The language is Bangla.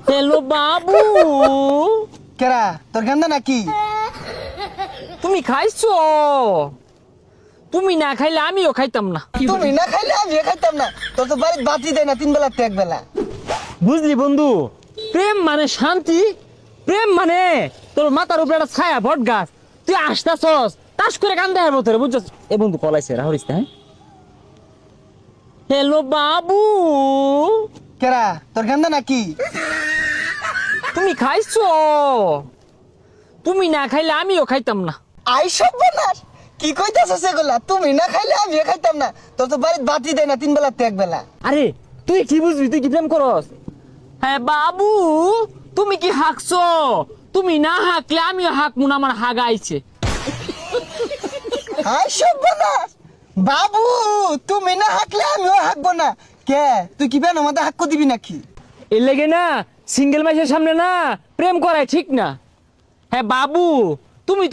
হ্যালো বাবু, কেরা তোর গান্দা নাকি? তুমি খাইছো? তুমি না খাইলে আমিও খাইতাম না। তুমি না খাইলে আমি খাইতাম না। তোর তো বাড়িতে বাতি দেয় না, 3 বেলা তো 1 বেলা। বুঝলি বন্ধু, প্রেম মানে শান্তি, প্রেম মানে তোর মাথার উপরে একটা ছায়া বট গাছ, তুই আসতাছস তাস করে কান্দে হারবো তোরে, বুঝছস? এ বন্ধু কলাইছে রাহরিস না। হ্যালো বাবু, কেরা তোর গান্দা নাকি? তুমি খাইছো? তুমি না খাইলে আমিও খাইতাম না। আই সব বানাস কি কইতাছস এগুলা? তুমি না খাইলে আমি খাইতাম না। তোর তো বাড়িতে বাতি দেয় না, 3 বেলা তো 1 বেলা। আরে তুই কি বুঝবি, তুই কি প্রেম করস? হ্যাঁ বাবু, তুমি কি হাঁকছো? তুমি না হাঁকলে আমিও হাঁকবো না, আমার হাগা আইছে। আই সব বানাস বাবু, তুমি না হাঁকলে আমিও হাঁকবো না। কে তুই কি বেন আমাদের হাক্ক দিবি নাকি? এর লেগে না সিঙ্গেল মাইসের সামনে না প্রেম করাই ঠিক না। হ্যাঁ বাবু, তুমি তো